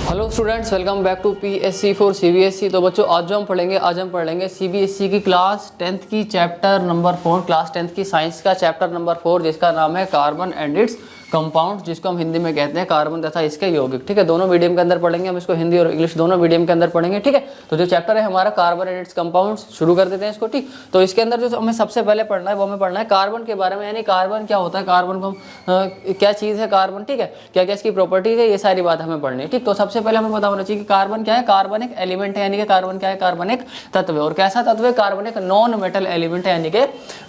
Hello students, welcome back to PSC for CBSE। तो बच्चों आज हम पढ़ेंगे CBSE की क्लास 10th की चैप्टर नंबर 4, क्लास 10th की साइंस का चैप्टर नंबर 4, जिसका नाम है कार्बन एंड इट्स कंपाउंड, जिसको हम हिंदी में कहते हैं कार्बन तथा इसके यौगिक। ठीक है, दोनों मीडियम के अंदर पढ़ेंगे हम इसको, हिंदी और इंग्लिश दोनों मीडियम के अंदर पढ़ेंगे। ठीक है, तो जो चैप्टर है हमारा कार्बन एंड इट्स कंपाउंड्स, शुरू कर देते हैं इसको। ठीक, तो इसके अंदर जो हमें सबसे पहले पढ़ना है वो हमें पढ़ना है कार्बन के बारे में, यानी कार्बन क्या होता है, कार्बन को क्या चीज़ है कार्बन। ठीक है, क्या क्या इसकी प्रॉपर्टीज है, ये सारी बात हमें पढ़नी है। ठीक, तो सबसे पहले हमें पता होना चाहिए कि कार्बन क्या है। कार्बन एक एलिमेंट है, यानी कि कार्बन क्या है, कार्बन एक तत्व है। और कैसा तत्व है, कार्बन एक नॉन मेटल एलिमेंट है, यानी कि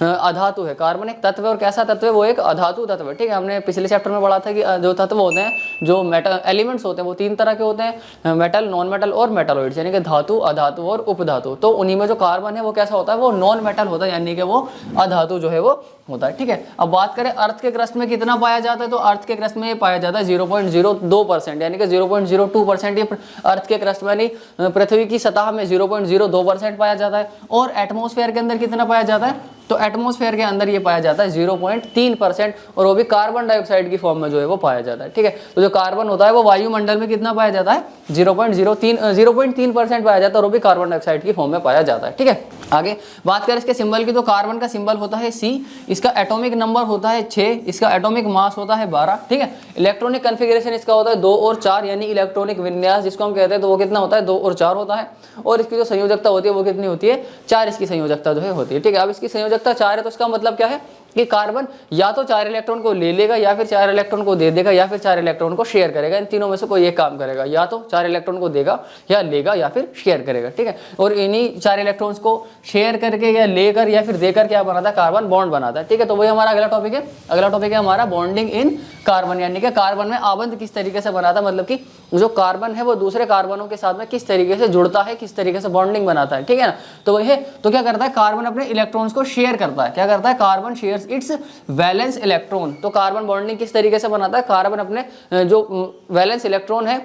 अधातु है। कार्बन एक तत्व है और कैसा तत्व है, वो एक अधातु तत्व है। ठीक है, हमने पिछले चैप्टर में पढ़ा था कि जो तत्व होते हैं, जो मेटल एलिमेंट्स होते हैं, वो 3 तरह के होते हैं, मेटल, नॉन मेटल और मेटालॉइड्स, यानी कि धातु, अधातु और उपधातु। तो उन्हीं में जो कार्बन है वो कैसा होता है, वो नॉन मेटल होता है, यानी कि वो अधातु जो है वो होता है। ठीक है, अब बात करें अर्थ के क्रस्ट में कितना पाया जाता है, तो अर्थ के क्रस्ट में ये पाया जाता है 0.02%, यानी कि 0.02% ये अर्थ के क्रस्ट में, यानी पृथ्वी की सतह में 0.02% पाया जाता है। और एटमॉस्फेयर के अंदर कितना पाया जाता है, तो एटमॉस्फेयर के अंदर ये पाया जाता है 0.3%, और वो भी कार्बन डाइऑक्साइड की फॉर्म में जो है वो पाया जाता है। ठीक है, तो जो कार्बन होता है वो वायुमंडल में कितना पाया जाता है, 0.3% पाया जाता है, और वो भी कार्बन डाइऑक्साइड की फॉर्म में पाया जाता है। ठीक है, आगे बात करें इसके सिंबल की, तो कार्बन का सिंबल होता है C, इसका एटॉमिक नंबर होता है 6, इसका एटॉमिक मास होता है 12। ठीक है, इलेक्ट्रॉनिक कन्फिगरेशन इसका होता है 2 और 4, यानी इलेक्ट्रॉनिक विन्यास जिसको हम कहते हैं, तो वो कितना होता है, 2 और 4 होता है। और इसकी जो संयोजकता होती है वो कितनी होती है, 4 इसकी संयोजकता जो है होती है। ठीक है, अब इसकी संयोजकता 4 है, तो इसका मतलब क्या है कि कार्बन या तो 4 इलेक्ट्रॉन को ले लेगा, या फिर 4 इलेक्ट्रॉन को दे देगा, या फिर 4 इलेक्ट्रॉन को शेयर करेगा। इन तीनों में से कोई एक काम करेगा, या तो 4 इलेक्ट्रॉन को देगा या लेगा या फिर शेयर करेगा। ठीक है, और इन्हीं 4 इलेक्ट्रॉन्स को शेयर करके या लेकर या फिर देकर क्या बनाता है, कार्बन बॉन्ड बनाता है। ठीक है, तो वही हमारा अगला टॉपिक है। अगला टॉपिक है हमारा बॉन्डिंग इन कार्बन, यानी कि कार्बन में आबंध किस तरीके से बनाता है, मतलब कि जो कार्बन है वो दूसरे कार्बनों के साथ में किस तरीके से जुड़ता है, किस तरीके से बॉन्डिंग बनाता है। ठीक है ना, तो वही है। तो क्या करता है, कार्बन अपने इलेक्ट्रॉन्स को शेयर करता है। क्या करता है, carbon shares its valence electron. तो कार्बन बॉन्डिंग किस तरीके से बनाता है, कार्बन अपने जो वैलेंस इलेक्ट्रॉन है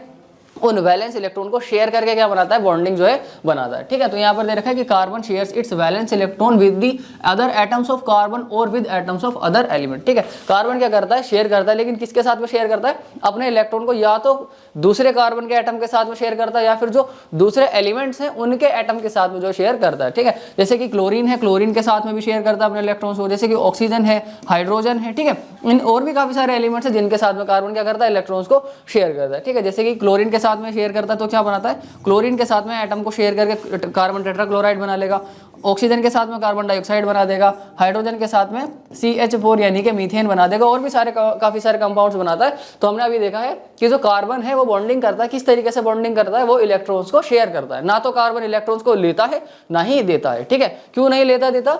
उन वैलेंस इलेक्ट्रॉन को शेयर करके क्या बनाता है, बॉन्डिंग जो है बनाता है। ठीक है, तो यहाँ पर दे रखा है कि carbon shares its valence electron with the other atoms of carbon और with atoms of other element. ठीक है, कार्बन क्या करता है, शेयर करता है, लेकिन किसके साथ में शेयर करता है, अपने इलेक्ट्रॉन को या तो दूसरे कार्बन के एटम के साथ में शेयर करता है, या फिर जो दूसरे एलिमेंट्स हैं उनके एटम के साथ में जो शेयर करता है। ठीक है, जैसे कि क्लोरीन है, क्लोरीन के साथ में भी शेयर करता है अपने इलेक्ट्रॉन्स को, जैसे कि ऑक्सीजन है, हाइड्रोजन है। ठीक है, इन और भी काफी सारे एलिमेंट्स हैं जिनके साथ में कार्बन क्या करता है, इलेक्ट्रॉन्स को शेयर करता है। ठीक है, जैसे कि क्लोरीन के साथ में शेयर करता है, तो क्या बनाता है, क्लोरीन के साथ में एटम को शेयर करके कार्बन टेट्राक्लोराइड बना लेगा, ऑक्सीजन के साथ में कार्बन डाइऑक्साइड बना देगा, हाइड्रोजन के साथ में CH4 यानी कि मीथेन बना देगा, और भी सारे काफी सारे कंपाउंड्स बनाता है। तो हमने अभी देखा है कि जो कार्बन है वो बॉन्डिंग करता है, किस तरीके से बॉन्डिंग करता है, वो इलेक्ट्रॉन्स को शेयर करता है। ना तो कार्बन इलेक्ट्रॉन्स को लेता है, ना ही देता है। ठीक है, क्यों नहीं लेता देता,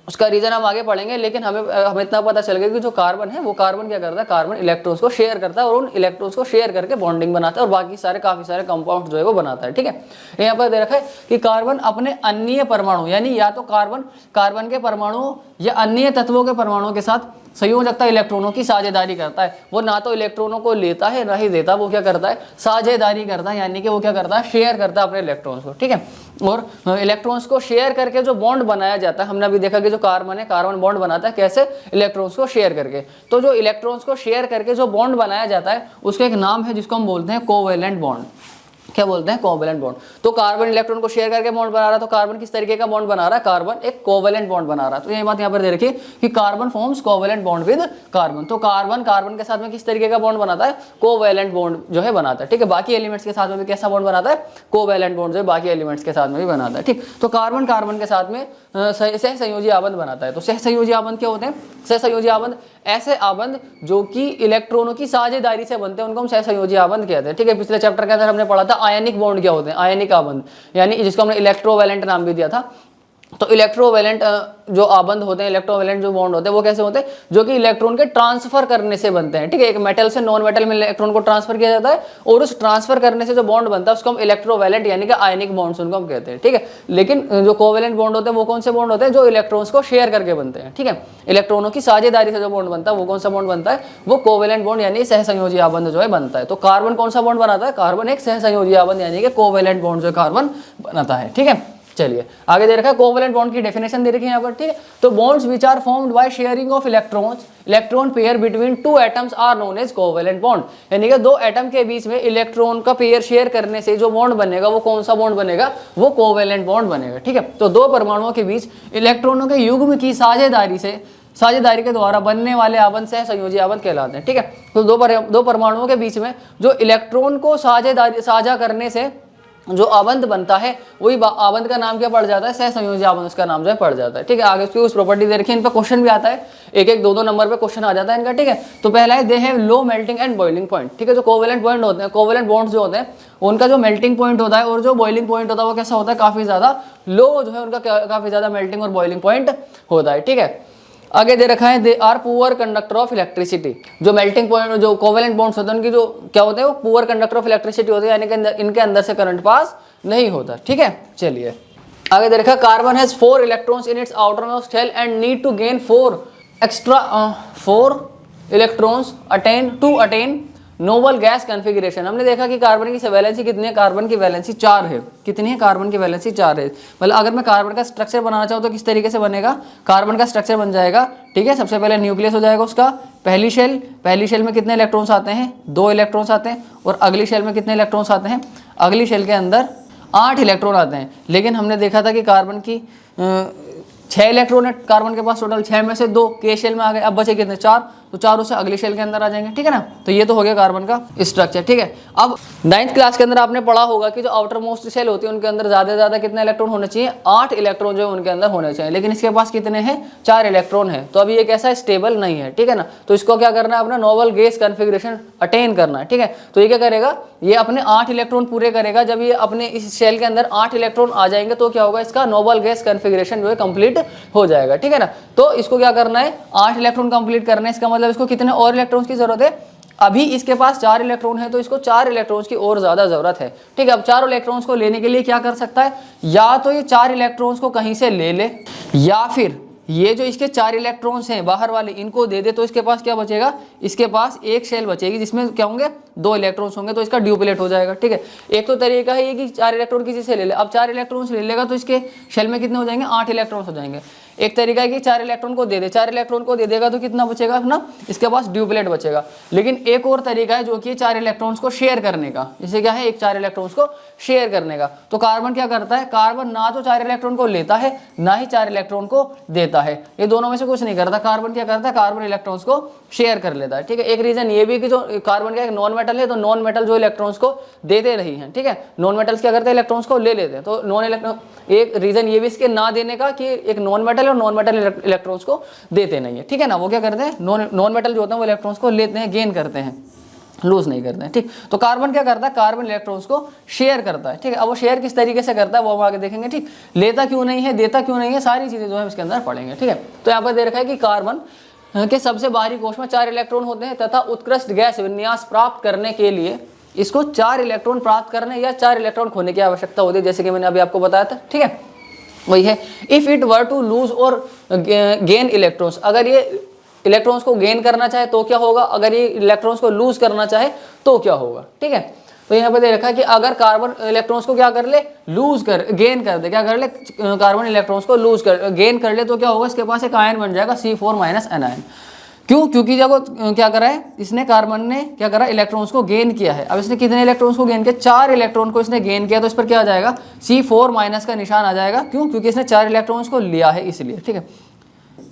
उसका रीजन हम आगे पढ़ेंगे, लेकिन हमें इतना पता चल गया कि जो कार्बन है वो कार्बन क्या करता है, कार्बन इलेक्ट्रॉन्स को शेयर करता है, और उन इलेक्ट्रॉन्स को शेयर करके बॉन्डिंग बनाता है, और बाकी सारे काफी सारे कंपाउंड जो है वो बनाता है। ठीक है, यहाँ पर दे रखा है कि कार्बन अपने अन्य परमाणु, यानी या तो कार्बन के परमाणु या अन्य तत्वों के परमाणुओं के साथ संयोजकता इलेक्ट्रॉनों की साझेदारी करता है। वो ना तो इलेक्ट्रॉनों को लेता है ना ही देता, वो क्या करता है, साझेदारी करता है, यानी कि वो क्या करता है, शेयर करता है अपने इलेक्ट्रॉन्स को। ठीक है, और इलेक्ट्रॉन्स को शेयर करके जो बॉन्ड बनाया जाता है, हमने अभी देखा कि जो कार्बन है, कार्बन बॉन्ड बनाता है कैसे, इलेक्ट्रॉन्स को शेयर करके। तो जो इलेक्ट्रॉन्स को शेयर करके जो बॉन्ड बनाया जाता है उसका एक नाम है जिसको हम बोलते हैं कोवेलेंट बॉन्ड। क्या बोलते हैं, कोवेलेंट बॉन्ड। तो कार्बन इलेक्ट्रॉन को शेयर करके बॉन्ड बना रहा है, तो कार्बन किस तरीके का बॉन्ड बना रहा है, कार्बन एक कोवेलेंट बॉन्ड बना रहा है। तो ये बात यहाँ पर दे रखिए कि carbon forms covalent bond with carbon. तो कार्बन के साथ में किस तरीके का बॉन्ड बनाता है, कोवेलेंट बॉन्ड जो है बनाता है। ठीक है, बाकी एलिमेंट्स के साथ में भी कैसा बॉन्ड बनाता है, कोवेलेंट बॉन्ड जो है बाकी एलिमेंट्स के साथ में भी बनाता है। ठीक, तो कार्बन के साथ में सह संयोजी आबंध बनाता है। तो सह संयोजी आबंध क्या होते हैं, सह संयोजी आबंध ऐसे आबंध जो कि इलेक्ट्रॉनों की साझेदारी से बनते हैं, उनको हम सह संयोजी आबंध कहते हैं। ठीक है, पिछले चैप्टर के अंदर हमने पढ़ा था आयनिक बॉन्ड क्या होते हैं, आयनिक आबंध, यानी जिसको हमने इलेक्ट्रोवैलेंट नाम भी दिया था। तो इलेक्ट्रोवैलेंट जो आबंध होते हैं, इलेक्ट्रोवैलेंट जो बॉन्ड होते हैं वो कैसे होते हैं, जो कि इलेक्ट्रॉन के ट्रांसफर करने से बनते हैं। ठीक है, एक मेटल से नॉन मेटल में इलेक्ट्रॉन को ट्रांसफर किया जाता है, और उस ट्रांसफर करने से जो बॉन्ड बनता है उसको हम इलेक्ट्रोवैलेंट यानी कि आयनिक बॉन्ड्स उनको हम कहते हैं। ठीक है, लेकिन जो कोवेलेंट बॉन्ड होते हैं वो कौन से बॉन्ड होते हैं, जो इलेक्ट्रॉन्स को शेयर करके बनते हैं। ठीक है, इलेक्ट्रॉनों की साझेदारी से जो बॉन्ड बनता है वो कौन सा बॉन्ड बनता है, वो कोवेलेंट बॉन्ड यानी सहसंयोजी आबंध जो है बनता है। तो कार्बन कौन सा बॉन्ड बनाता है, कार्बन एक सहसंयोजी आबंध यानी कि कोवेलेंट बॉन्ड जो कार्बन बनाता है। ठीक है, चलिए आगे दे रखा है कोवेलेंट बॉन्ड की डेफिनेशन दे रखी है यहाँ पर, ठीक है। तो bonds which are formed by sharing of electrons, electron pair between two atoms are known as covalent bond. यानी कि दो एटम के बीच में इलेक्ट्रॉन का पेयर शेयर करने से जो बॉन्ड बनेगा वो कौन सा बॉन्ड बनेगा, वो कोवेलेंट बॉन्ड बनेगा, ठीक है। तो दो परमाणुओं के बीच इलेक्ट्रॉनों के युग्म की साझेदारी के द्वारा बनने वाले आबंध सहसंयोजी आबंध कहलाते हैं, ठीक है। तो दो परमाणुओं के बीच में जो इलेक्ट्रॉन को साझा करने से जो आबंध बनता है वही आबंध का नाम क्या पड़ जाता है, सहसंयोजी आबंध उसका नाम जो है पड़ जाता है, ठीक है। आगे उसकी उस प्रॉपर्टी दे रखी है, इन पर क्वेश्चन भी आता है, एक एक दो नंबर पे क्वेश्चन आ जाता है इनका, ठीक है। तो पहला है they have low melting and boiling point, ठीक है। जो कोवेलेंट बॉन्ड होते हैं, कोवेलेंट बॉन्ड्स जो होते हैं उनका जो मेल्टिंग पॉइंट होता है और जो बॉइलिंग पॉइंट होता है वो कैसा होता है, काफी ज्यादा लो जो है उनका काफी ज्यादा मेल्टिंग और बॉइलिंग पॉइंट होता है, ठीक है। आगे दे रखा है they are poor conductor of electricity. जो मेल्टिंग पॉइंट जो कोवेलेंट बॉन्ड्स होते हैं उनकी जो क्या होते हैं वो पुअर कंडक्टर ऑफ इलेक्ट्रिसिटी होते हैं, यानी कि इनके अंदर से करंट पास नहीं होता, ठीक है। चलिए आगे दे रखा है carbon has 4 electrons in its outermost shell and need to gain 4 electrons to attain noble gas configuration. हमने देखा कि कार्बन की वैलेंसी कितनी है, कार्बन की वैलेंसी 4 है। कितनी है, कार्बन की वैलेंसी 4 है। मतलब अगर मैं कार्बन का स्ट्रक्चर बनाना चाहूँ तो किस तरीके से बनेगा, कार्बन का स्ट्रक्चर बन जाएगा, ठीक है। सबसे पहले न्यूक्लियस हो जाएगा उसका, पहली शेल में कितने इलेक्ट्रॉन्स आते हैं, 2 इलेक्ट्रॉन्स आते हैं, और अगली शेल में कितने इलेक्ट्रॉन्स आते हैं, अगली शेल के अंदर 8 इलेक्ट्रॉन आते हैं। लेकिन हमने देखा था कि कार्बन की 6 इलेक्ट्रॉन है कार्बन के पास टोटल, 6 में से 2 के शेल में आ गए, अब बचे कितने, 4, तो 4 से अगली शेल के अंदर आ जाएंगे, ठीक है ना। तो ये तो हो गया कार्बन का स्ट्रक्चर, ठीक है। अब 9th क्लास के अंदर आपने पढ़ा होगा कि जो आउटर मोस्ट शेल होती है उनके अंदर ज्यादा से ज्यादा कितने इलेक्ट्रॉन होने चाहिए, 8 इलेक्ट्रॉन जो है उनके अंदर होने चाहिए, लेकिन इसके पास कितने हैं, 4 इलेक्ट्रॉन है। तो अभी ये कैसा स्टेबल नहीं है, ठीक है ना। तो इसको क्या करना है, अपना नोबल गैस कॉन्फ़िगरेशन अटेन करना है, ठीक है। तो ये क्या करेगा, ये अपने 8 इलेक्ट्रॉन पूरे करेगा। जब ये अपने इस शेल के अंदर 8 इलेक्ट्रॉन आ जाएंगे तो क्या होगा, इसका नोबल गैस कॉन्फ़िगरेशन जो है कंप्लीट हो जाएगा, ठीक है ना। तो इसको क्या करना है, 8 इलेक्ट्रॉन कंप्लीट करना है। इसका मतलब इसको कितने और इलेक्ट्रॉन्स की जरूरत है, अभी इसके पास 4 इलेक्ट्रॉन है तो इसको 4 इलेक्ट्रॉन्स की और ज्यादा जरूरत है, ठीक है। अब 4 इलेक्ट्रॉन्स को लेने के लिए क्या कर सकता है, या तो ये 4 इलेक्ट्रॉन्स को कहीं से ले ले, या फिर ये जो इसके 4 इलेक्ट्रॉन्स हैं बाहर वाले इनको दे दे। तो इसके पास क्या बचेगा, इसके पास एक शेल बचेगी जिसमें क्या होंगे, 2 इलेक्ट्रॉन्स होंगे, तो इसका ड्यूप्लेट हो जाएगा, ठीक है। एक तो तरीका है ये कि 4 इलेक्ट्रॉन किसी से ले ले। अब 4 इलेक्ट्रॉन्स ले लेगा तो इसके शेल में कितने हो जाएंगे, 8 इलेक्ट्रॉन्स हो जाएंगे। एक तरीका है कि 4 इलेक्ट्रॉन को दे दे, 4 इलेक्ट्रॉन को दे देगा तो कितना बचेगा अपना, इसके पास ड्यूप्लेट बचेगा। लेकिन एक और तरीका है जो कि 4 इलेक्ट्रॉन्स को शेयर करने का, जैसे क्या है, एक 4 इलेक्ट्रॉन्स को शेयर करने का। तो कार्बन क्या करता है, कार्बन ना तो 4 इलेक्ट्रॉन को लेता है ना ही 4 इलेक्ट्रॉन को देता है, ये दोनों में से कुछ नहीं करता। कार्बन क्या करता है, कार्बन इलेक्ट्रॉन्स को शेयर कर लेता है, ठीक है। एक रीजन ये भी कि जो कार्बन का एक नॉन मेटल है, तो नॉन मेटल जो इलेक्ट्रॉन्स को देते नहीं है, ठीक है। नॉन मेटल्स क्या करते हैं, इलेक्ट्रॉन्स को ले लेते हैं। तो नॉन इलेक्ट्रॉन, एक रीजन ये भी इसके ना देने का कि एक नॉन मेटल और नॉन मेटल इलेक्ट्रॉन्स को देते नहीं है, ठीक है ना। वो क्या करते हैं, नॉन मेटल जो होते हैं वो इलेक्ट्रॉन्स को लेते हैं, गेन करते हैं, लूज नहीं करते हैं, ठीक। तो कार्बन क्या करता है, कार्बन इलेक्ट्रॉन्स को शेयर करता है, ठीक है। अब वो शेयर किस तरीके से करता है वो हम आगे देखेंगे, ठीक। लेता क्यों नहीं है, देता क्यों नहीं है, सारी चीजें जो है इसके अंदर पढ़ेंगे, ठीक है। तो यहाँ पर दे रखा है कि कार्बन के सबसे बाहरी कोश में 4 इलेक्ट्रॉन होते हैं तथा उत्कृष्ट गैस विन्यास प्राप्त करने के लिए इसको 4 इलेक्ट्रॉन प्राप्त करने या 4 इलेक्ट्रॉन खोने की आवश्यकता होती है, जैसे कि मैंने अभी आपको बताया था, ठीक है। वही है, if it were to lose और गेन इलेक्ट्रॉन्स, अगर ये इलेक्ट्रॉन्स को गेन करना चाहे तो क्या होगा, अगर ये इलेक्ट्रॉन्स को लूज करना चाहे तो क्या होगा, ठीक है। तो यहाँ पे दे रखा है कि अगर कार्बन इलेक्ट्रॉन्स को क्या कर ले, गेन कर दे, क्या कर ले, कार्बन इलेक्ट्रॉन्स को गेन कर ले, तो क्या होगा, इसके पास एक आयन बन जाएगा C4- एनायन। क्यों, क्योंकि जब वो क्या करा है, इसने कार्बन ने क्या करा, इलेक्ट्रॉन्स को गेन किया है। अब इसने कितने इलेक्ट्रॉन्स को गेन किया, 4 इलेक्ट्रॉन को इसने गेन किया, तो इस पर क्या आ जाएगा, C4- का निशान आ जाएगा। क्यों, क्योंकि इसने 4 इलेक्ट्रॉन्स को लिया है इसलिए, ठीक है।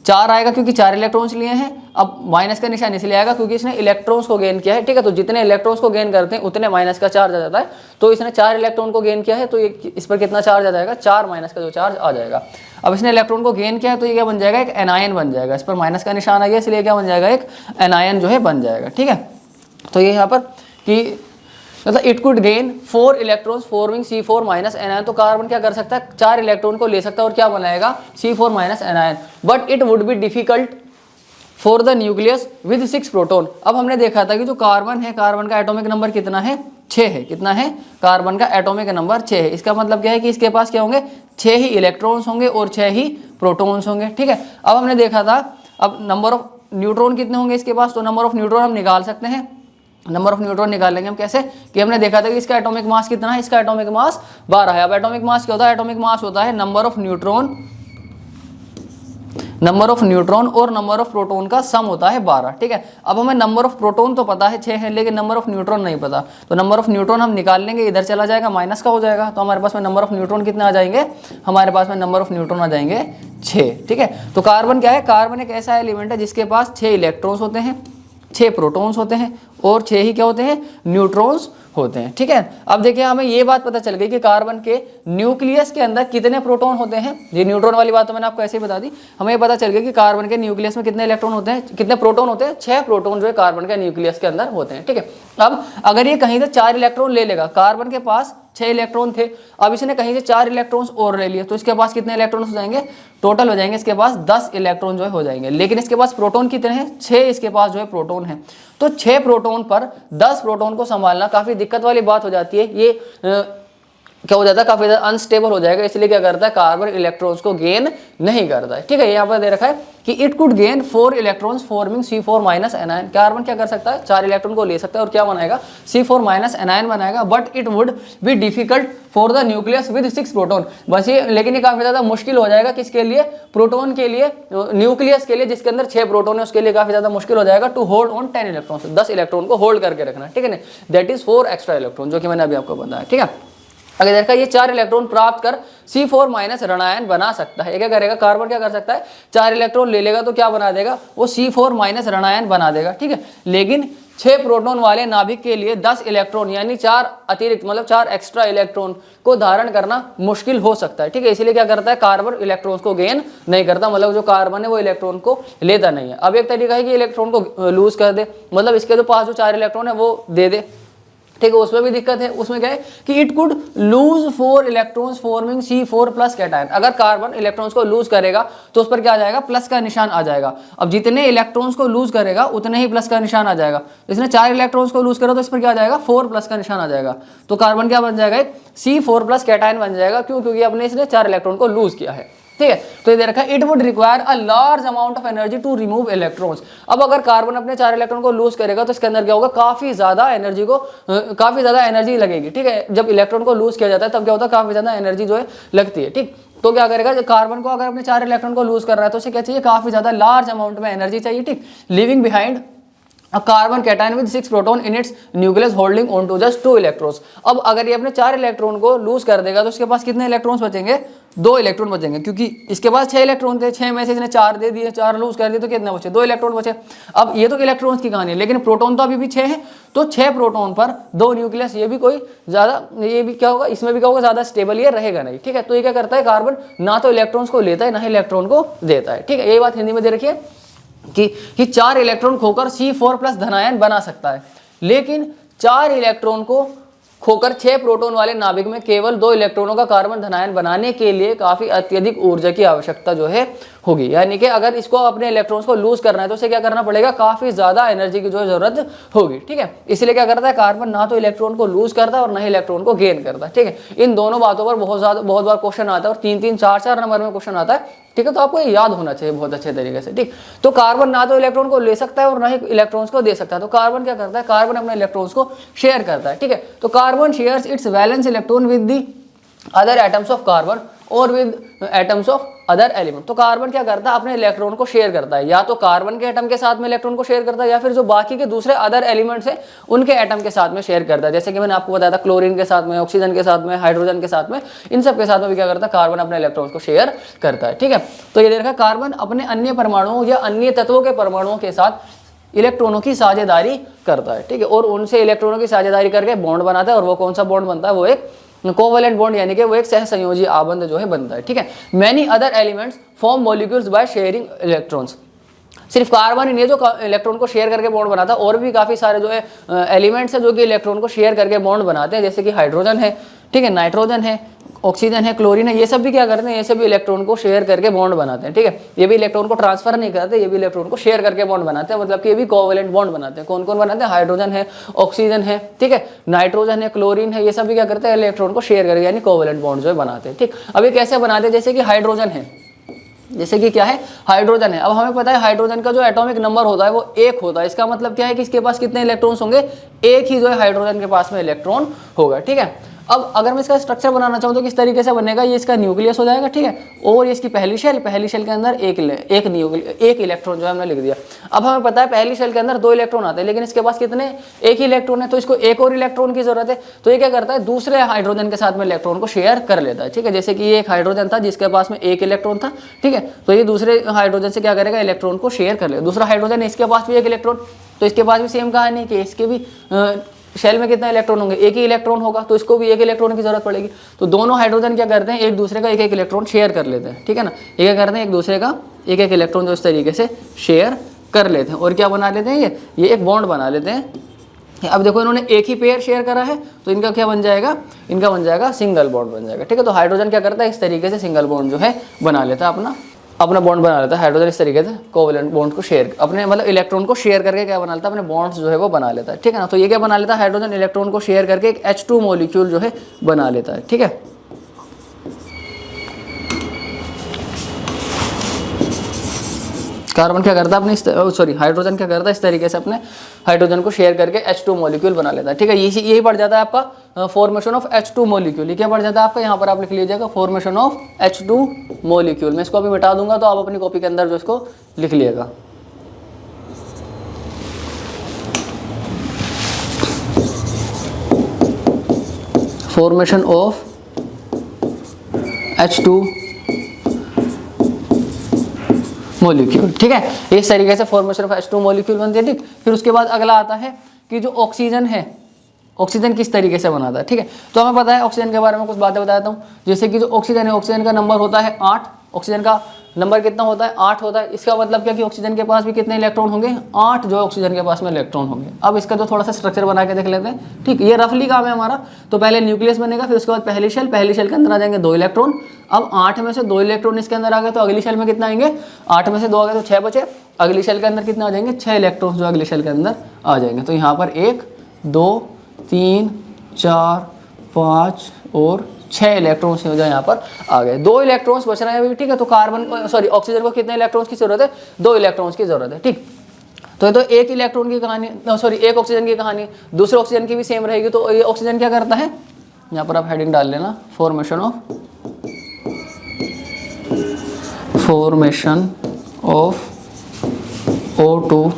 4 आएगा क्योंकि 4 इलेक्ट्रॉन्स लिए हैं। अब माइनस का निशान इसलिए आएगा क्योंकि इसने इलेक्ट्रॉन्स को गेन किया है, ठीक है। तो जितने इलेक्ट्रॉन्स को गेन करते हैं उतने माइनस का चार्ज आ जाता है। तो इसने 4 इलेक्ट्रॉन को गेन किया है तो ये इस पर कितना चार्ज आ जाएगा, 4 माइनस का जो चार्ज आ जाएगा। अब इसने इलेक्ट्रॉन को गेन किया है तो ये क्या बन जाएगा, एक एनायन बन जाएगा। इस पर माइनस का निशान आ गया इसलिए क्या बन जाएगा, एक एनायन जो है बन जाएगा, ठीक है। तो ये यहाँ पर कि मतलब it could gain 4 electrons forming C4- anion. तो कार्बन क्या कर सकता है, 4 इलेक्ट्रॉन को ले सकता है और क्या बनाएगा, C4- anion. But it would be difficult for the nucleus with 6 proton. अब हमने देखा था कि जो कार्बन है, कार्बन का एटॉमिक नंबर कितना है, 6 है। कितना है, कार्बन का एटॉमिक नंबर 6 है। इसका मतलब क्या है कि इसके पास क्या होंगे, 6 ही इलेक्ट्रॉन्स होंगे और 6 ही प्रोटॉन्स होंगे, ठीक है। अब हमने देखा था, अब नंबर ऑफ न्यूट्रॉन कितने होंगे इसके पास, तो नंबर ऑफ न्यूट्रॉन हम निकाल सकते हैं। नंबर ऑफ न्यूट्रॉन निकाल लेंगे हम कैसे, कि हमने देखा था कि इसका एटॉमिक मास कितना है, इसका एटॉमिक मास 12 है। अब एटॉमिक मास क्या होता है, एटॉमिक मास होता है नंबर ऑफ न्यूट्रॉन और नंबर ऑफ प्रोटॉन का सम होता है 12, ठीक है। अब हमें नंबर ऑफ प्रोटॉन तो पता है 6 है, लेकिन नंबर ऑफ न्यूट्रॉन नहीं पता, तो नंबर ऑफ न्यूट्रॉन हम निकाल लेंगे, इधर चला जाएगा माइनस का हो जाएगा, तो हमारे पास में नंबर ऑफ न्यूट्रॉन कितने आ जाएंगे, हमारे पास में नंबर ऑफ न्यूट्रॉन आ जाएंगे 6, ठीक है। तो कार्बन क्या है, कार्बन एक ऐसा एलिमेंट है जिसके पास 6 इलेक्ट्रॉन्स होते हैं, 6 प्रोटॉन्स होते हैं और 6 ही क्या होते हैं, न्यूट्रॉन्स होते हैं, ठीक है। अब देखिए हमें ये बात पता चल गई कि कार्बन के न्यूक्लियस के अंदर कितने प्रोटॉन होते हैं। ये न्यूट्रॉन वाली बात तो मैंने आपको ऐसे ही बता दी। हमें ये पता चल गया कि कार्बन के न्यूक्लियस में कितने इलेक्ट्रॉन होते हैं, कितने प्रोटॉन होते हैं, 6 प्रोटॉन जो है कार्बन के न्यूक्लियस के अंदर होते हैं, ठीक है। अब अगर ये कहीं से 4 इलेक्ट्रॉन ले लेगा, कार्बन के पास 6 इलेक्ट्रॉन थे, अब इसने कहीं से 4 इलेक्ट्रॉन्स और ले लिए, तो इसके पास कितने इलेक्ट्रॉन्स हो जाएंगे, टोटल हो जाएंगे इसके पास 10 इलेक्ट्रॉन जो है हो जाएंगे। लेकिन इसके पास प्रोटॉन कितने हैं, 6 इसके पास जो है प्रोटॉन है। तो 6 प्रोटॉन पर 10 प्रोटॉन को संभालना काफी दिक्कत वाली बात हो जाती है। ये क्या हो जाता है, काफी ज्यादा अनस्टेबल हो जाएगा। इसलिए क्या करता है, कार्बन इलेक्ट्रॉन्स को गेन नहीं करता है, ठीक है। यहाँ पर दे रखा है कि it could gain 4 electrons forming C4- anion। Carbon क्या कर सकता है, 4 इलेक्ट्रॉन को ले सकता है और क्या बनाएगा, C4- anion बनाएगा। But it would be difficult for the nucleus with 6 proton. बस ये, लेकिन ये काफी ज्यादा मुश्किल हो जाएगा किसके लिए, प्रोटॉन के लिए, न्यूक्लियस के लिए जिसके अंदर 6 प्रोटॉन है, उसके लिए काफी ज्यादा मुश्किल हो जाएगा to hold on 10 electron, 10 electron को होल्ड करके रखना, ठीक है ना। दैट इज 4 एक्स्ट्रा इलेक्ट्रॉन, जो कि मैंने अभी आपको बताया, ठीक है। अगर देखा ये 4 इलेक्ट्रॉन प्राप्त कर C4- ऋणायन बना सकता है। ये क्या करेगा, कार्बन क्या कर सकता है, 4 इलेक्ट्रॉन ले लेगा तो क्या बना देगा, वो C4- ऋणायन बना देगा, ठीक है। लेकिन 6 प्रोटॉन वाले नाभिक के लिए 10 इलेक्ट्रॉन यानी 4 अतिरिक्त मतलब 4 एक्स्ट्रा इलेक्ट्रॉन को धारण करना मुश्किल हो सकता है, ठीक है। इसीलिए क्या करता है, कार्बन इलेक्ट्रॉन्स को गेन नहीं करता, मतलब जो कार्बन है वो इलेक्ट्रॉन को लेता नहीं है। अब एक तरीका है कि इलेक्ट्रॉन को लूज कर दे, मतलब इसके जो पास जो 4 इलेक्ट्रॉन है वो दे दे, ठीक है। उसमें भी दिक्कत है, उसमें क्या है कि it could lose 4 electrons forming C4+ cation. अगर कार्बन इलेक्ट्रॉन्स को लूज करेगा तो उस पर क्या आ जाएगा, प्लस का निशान आ जाएगा। अब जितने इलेक्ट्रॉन्स को लूज करेगा उतने ही प्लस का निशान आ जाएगा। इसने 4 इलेक्ट्रॉन्स को लूज करा तो इस पर क्या आ जाएगा, 4+ का निशान आ जाएगा। तो कार्बन क्या बन जाएगा, C4+ कैटायन बन जाएगा। क्यों, क्योंकि अपने इसने 4 इलेक्ट्रॉन को लूज किया है, ठीक है। तो ये दे रखा है it would require a large amount of energy to remove electrons. अब अगर कार्बन अपने 4 इलेक्ट्रॉन को लूज करेगा तो इसके अंदर क्या होगा, काफी ज्यादा एनर्जी लगेगी, ठीक है। जब इलेक्ट्रॉन को लूज किया जाता है तब क्या होता है, काफी ज्यादा एनर्जी जो है लगती है, ठीक। तो क्या करेगा, कार्बन को अगर अपने 4 इलेक्ट्रॉन को लूज कर रहा है तो उसे क्या चाहिए, काफी ज्यादा लार्ज अमाउंट में एनर्जी चाहिए, ठीक। Living behind A carbon cation with 6 proton in its nucleus holding on to just 2 electrons। अब अगर ये अपने 4 इलेक्ट्रॉन को लूज कर देगा तो उसके पास कितने इलेक्ट्रॉन्स बचेंगे, 2 इलेक्ट्रॉन बचेंगे, क्योंकि इसके पास 6 इलेक्ट्रॉन थे, 6 में से इसने 4 दे दिए, 4 लूज कर दिए तो कितने बचे, 2 इलेक्ट्रॉन बचे। अब ये तो इलेक्ट्रॉन्स की कहानी है, लेकिन प्रोटॉन तो अभी भी 6 है, तो 6 प्रोटॉन पर 2 न्यूक्लियस, ये भी कोई ज्यादा, ये भी क्या होगा, इसमें भी क्या होगा, ज्यादा स्टेबल ये रहेगा नहीं, ठीक है। तो ये क्या करता है, कार्बन ना तो इलेक्ट्रॉन्स को लेता है ना ही इलेक्ट्रॉन को देता है, ठीक है। यही बात हिंदी में दे रखी है कि 4 इलेक्ट्रॉन खोकर C4+ धनायन बना सकता है, लेकिन 4 इलेक्ट्रॉन को खोकर 6 प्रोटॉन वाले नाभिक में केवल 2 इलेक्ट्रॉनों का कार्बन धनायन बनाने के लिए काफी अत्यधिक ऊर्जा की आवश्यकता जो है होगी। यानी कि अगर इसको अपने इलेक्ट्रॉन्स को लूज करना है तो उसे क्या करना पड़ेगा, काफी ज्यादा एनर्जी की जो जरूरत होगी, ठीक है। इसलिए क्या करता है, कार्बन ना तो इलेक्ट्रॉन को लूज करता है और ना ही इलेक्ट्रॉन को गेन करता है, ठीक है। इन दोनों बातों पर बहुत बार क्वेश्चन आता है और 3-3, 4-4 नंबर में क्वेश्चन आता है, ठीक है। तो आपको ये याद होना चाहिए बहुत अच्छे तरीके से, ठीक। तो कार्बन ना तो इलेक्ट्रॉन को ले सकता है और ना ही इलेक्ट्रॉन्स को दे सकता है। तो कार्बन क्या करता है, कार्बन अपने इलेक्ट्रॉन्स को शेयर करता है, ठीक है। तो carbon shares its valence electron with the other atoms of carbon और with atoms of other element. तो कार्बन क्या करता है, अपने इलेक्ट्रॉन को शेयर करता है, या तो कार्बन के एटम के साथ में इलेक्ट्रॉन को शेयर करता है, या फिर जो बाकी के दूसरे अदर एलिमेंट्स हैं उनके एटम के साथ में शेयर करता है। जैसे कि मैंने आपको बताया था, क्लोरीन के साथ में, ऑक्सीजन के साथ में, हाइड्रोजन के साथ में, इन सब के साथ में भी क्या करता है, कार्बन अपने इलेक्ट्रॉन को शेयर करता है, ठीक है। तो ये देखा, कार्बन अपने अन्य परमाणुओं या अन्य तत्वों के परमाणुओं के साथ इलेक्ट्रॉनों की साझेदारी करता है, ठीक है, और उनसे इलेक्ट्रॉनों की साझेदारी करके बॉन्ड बनाता है। और वो कौन सा बॉन्ड बनता है, वो एक कोवेलेंट बॉन्ड, यानी कि वो एक सहसंयोजी आबंध जो है बनता है, ठीक है। Many other elements form molecules by sharing electrons. सिर्फ कार्बन ही नहीं है जो इलेक्ट्रॉन को शेयर करके बॉन्ड बनाता है, और भी काफी सारे जो है एलिमेंट्स है जो कि इलेक्ट्रॉन को शेयर करके बॉन्ड बनाते हैं, जैसे कि हाइड्रोजन है, ठीक है, नाइट्रोजन है, ऑक्सीजन है, क्लोरीन है, ये सब भी क्या करते हैं, ये सब भी इलेक्ट्रॉन को शेयर करके बॉन्ड बनाते हैं, ठीक है। ये भी इलेक्ट्रॉन को ट्रांसफर नहीं करते, ये भी इलेक्ट्रॉन को शेयर करके बॉन्ड बनाते हैं, मतलब कि ये भी कोवेलेंट बॉन्ड बनाते हैं। कौन कौन बनाते हैं, हाइड्रोजन है, ऑक्सीजन है, ठीक है, नाइट्रोजन है, क्लोरीन है, ये सब भी क्या करते हैं, इलेक्ट्रॉन को शेयर करके यानी कोवेलेंट बॉन्ड जो है बनाते हैं, ठीक। अब ये कैसे बनाते हैं, जैसे कि हाइड्रोजन है, जैसे कि क्या है, हाइड्रोजन है। अब हमें पता है हाइड्रोजन का जो एटॉमिक नंबर होता है वो 1 होता है। इसका मतलब क्या है कि इसके पास कितने इलेक्ट्रॉन्स होंगे, एक ही जो है हाइड्रोजन के पास में इलेक्ट्रॉन होगा, ठीक है। अब अगर मैं इसका स्ट्रक्चर बनाना चाहूँ तो किस तरीके से बनेगा, ये इसका न्यूक्लियस हो जाएगा, ठीक है, और ये इसकी पहली शेल के अंदर एक इलेक्ट्रॉन जो है हमने लिख दिया। अब हमें पता है पहली शेल के अंदर 2 इलेक्ट्रॉन आते हैं, लेकिन इसके पास कितने, एक ही इलेक्ट्रॉन है, तो इसको एक और इलेक्ट्रॉन की जरूरत है। तो ये क्या करता है, दूसरे हाइड्रोजन के साथ में इलेक्ट्रॉन को शेयर कर लेता है, ठीक है। जैसे कि ये एक हाइड्रोजन था जिसके पास में एक इलेक्ट्रॉन था, ठीक है, तो ये दूसरे हाइड्रोजन से क्या करेगा, इलेक्ट्रॉन को शेयर कर लेगा। दूसरा हाइड्रोजन है, इसके पास भी एक इलेक्ट्रॉन, तो इसके पास भी सेम कहानी कि इसके भी शेल में कितना इलेक्ट्रॉन होंगे, एक ही इलेक्ट्रॉन होगा, तो इसको भी एक इलेक्ट्रॉन की जरूरत पड़ेगी। तो दोनों हाइड्रोजन क्या करते हैं, एक दूसरे का एक इलेक्ट्रॉन शेयर कर लेते हैं, ठीक है ना। ये क्या करते हैं, एक दूसरे का एक इलेक्ट्रॉन जो इस तरीके से शेयर कर लेते हैं और क्या बना लेते हैं, ये एक बॉन्ड बना लेते हैं। अब देखो इन्होंने एक ही पेयर शेयर करा है, तो इनका क्या बन जाएगा, इनका बन जाएगा सिंगल बॉन्ड बन जाएगा, ठीक है। तो हाइड्रोजन क्या करता है, इस तरीके से सिंगल बॉन्ड जो है बना लेता है, अपना बॉन्ड बना लेता है। हाइड्रोजन इस तरीके से कोवेलेंट बॉन्ड को शेयर, अपने मतलब इलेक्ट्रॉन को शेयर करके क्या बना लेता है, अपने बॉन्ड्स जो है वो बना लेता है, ठीक है ना। तो ये क्या बना लेता है, हाइड्रोजन इलेक्ट्रॉन को शेयर करके एक H2 मॉलिक्यूल जो है बना लेता है, ठीक है। कार्बन क्या करता है अपने हाइड्रोजन क्या करता है, इस तरीके से अपने हाइड्रोजन को शेयर करके H2 मॉलिक्यूल बना लेता है, ठीक है। यही पड़ जाता है आपका फॉर्मेशन ऑफ H2 मॉलिक्यूल। ये क्या पड़ जाता है आपका, यहाँ पर आप लिख लीजिएगा फॉर्मेशन ऑफ H2 मॉलिक्यूल। मैं इसको अभी मिटा दूंगा, तो आप अपनी कॉपी के अंदर जो इसको लिख लीजिएगा। फॉर्मेशन ऑफ H2 मॉलिक्यूल, ठीक है। इस तरीके से फॉर्मेशन ऑफ H2 मॉलिक्यूल बनती है, ठीक। फिर उसके बाद अगला आता है कि जो ऑक्सीजन है, ऑक्सीजन किस तरीके से बनाता है, ठीक है। तो हमें पता है ऑक्सीजन के बारे में कुछ बातें बताता हूँ। जैसे कि जो ऑक्सीजन है, ऑक्सीजन का नंबर होता है 8। ऑक्सीजन का नंबर कितना होता है, 8 होता है। इसका मतलब क्या कि ऑक्सीजन के पास भी कितने इलेक्ट्रॉन होंगे, 8 जो है ऑक्सीजन के पास में इलेक्ट्रॉन होंगे। अब इसका जो थोड़ा सा स्ट्रक्चर बना के देख लेते हैं, ठीक। ये रफली काम है हमारा। तो पहले न्यूक्लियस बनेगा, फिर उसके बाद पहली शेल के अंदर आ जाएंगे 2 इलेक्ट्रॉन। अब 8 में से 2 इलेक्ट्रॉन इसके अंदर आ गए, तो अगली शेल में कितना आएंगे, 8 में से 2 आ गए तो 6 बचे। अगली शेल के अंदर कितना आ जाएंगे, 6 इलेक्ट्रॉन जो अगली शेल के अंदर आ जाएंगे। तो यहाँ पर 1 2 3 4 5 और 6 इलेक्ट्रॉन्स हो जाए यहाँ पर आ गए। 2 इलेक्ट्रॉन्स बच रहे हैं अभी, ठीक है। तो ऑक्सीजन को कितने इलेक्ट्रॉन्स की जरूरत है, 2 इलेक्ट्रॉन्स की जरूरत है, ठीक। तो ये तो एक इलेक्ट्रॉन की कहानी, एक ऑक्सीजन की कहानी। दूसरे ऑक्सीजन की भी सेम रहेगी। तो ये ऑक्सीजन क्या करता है, यहाँ पर आप हेडिंग डाल लेना, फॉर्मेशन ऑफ O2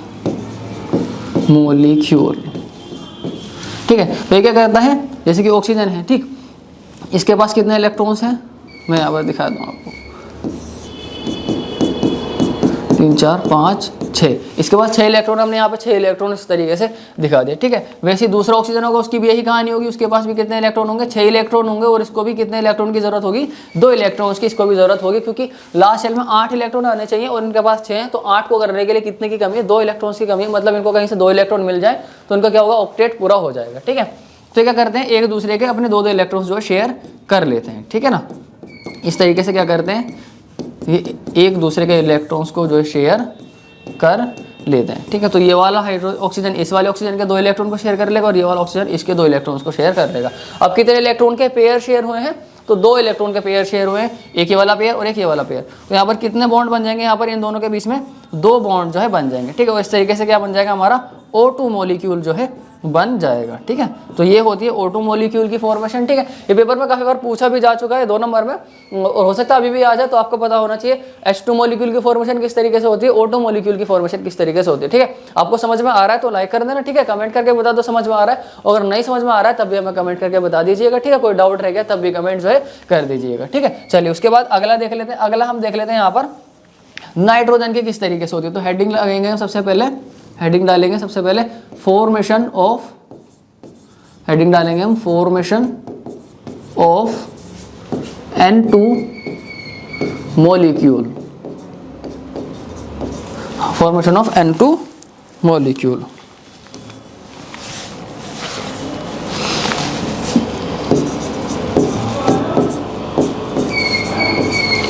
मॉलिक्यूल, ठीक है। तो ये क्या करता है, जैसे कि ऑक्सीजन है, ठीक, इसके पास कितने इलेक्ट्रॉन्स हैं, मैं यहाँ पर दिखा दूँ आपको, 3 4 5 6। इसके पास 6 इलेक्ट्रॉन, हमने यहाँ पे 6 इलेक्ट्रॉन इस तरीके से दिखा दिए, ठीक है। वैसे ही दूसरा ऑक्सीजन होगा, उसकी भी यही कहानी होगी। उसके पास भी कितने इलेक्ट्रॉन होंगे, 6 इलेक्ट्रॉन होंगे, और इसको भी कितने इलेक्ट्रॉन की जरूरत होगी, 2 इलेक्ट्रॉन्स की इसको भी जरूरत होगी, क्योंकि लास्ट शेल में 8 इलेक्ट्रॉन आने चाहिए और इनके पास 6 हैं। तो 8 को करने के लिए कितने की कमी है, 2 इलेक्ट्रॉन्स की कमी है। मतलब इनको कहीं से 2 इलेक्ट्रॉन मिल जाए तो इनका क्या होगा, ऑक्टेट पूरा हो जाएगा, ठीक है। तो क्या करते हैं, एक दूसरे के अपने 2 इलेक्ट्रॉन्स जो है शेयर कर लेते हैं, ठीक है ना। इस तरीके से क्या करते हैं, ये एक दूसरे के इलेक्ट्रॉन्स को जो है शेयर कर लेते हैं, ठीक है। तो ये वाला ऑक्सीजन इस वाले ऑक्सीजन के 2 इलेक्ट्रॉन को शेयर कर लेगा और ये वाला ऑक्सीजन इसके 2 इलेक्ट्रॉन्स को शेयर कर लेगा। अब कितने इलेक्ट्रॉन के पेयर शेयर हुए हैं, तो 2 इलेक्ट्रॉन के पेयर शेयर हुए हैं, एक ये वाला पेयर और एक ये वाला पेयर। तो यहाँ पर कितने बॉन्ड बन जाएंगे, यहाँ पर इन दोनों के बीच में 2 बॉन्ड जो है बन जाएंगे, ठीक है। और इस तरीके से क्या बन जाएगा, हमारा O2 मॉलिक्यूल जो है बन जाएगा, ठीक है। तो ये होती है O2 मॉलिक्यूल की फॉर्मेशन, ठीक है। ये पेपर में काफी बार पूछा भी जा चुका है 2 नंबर में, और हो सकता है अभी भी आ जाए। तो आपको पता होना चाहिए H2 मॉलिक्यूल की फॉर्मेशन किस तरीके से होती है, O2 मॉलिक्यूल की फॉर्मेशन किस तरीके से होती है, ठीक है। आपको समझ में आ रहा है तो लाइक कर देना, ठीक है। कमेंट करके बता दो समझ में आ रहा है, अगर नहीं समझ में आ रहा है तब भी हमें कमेंट करके बता दीजिएगा, ठीक है। कोई डाउट रह गया तब भी कमेंट जो है कर दीजिएगा, ठीक है। चलिए उसके बाद अगला देख लेते हैं। अगला हम देख लेते हैं यहाँ पर नाइट्रोजन की किस तरीके से होती है। तो हेडिंग लगेंगे सबसे पहले, हेडिंग डालेंगे सबसे पहले फॉर्मेशन ऑफ, हेडिंग डालेंगे हम formation of N2 molecule, formation of N2 molecule,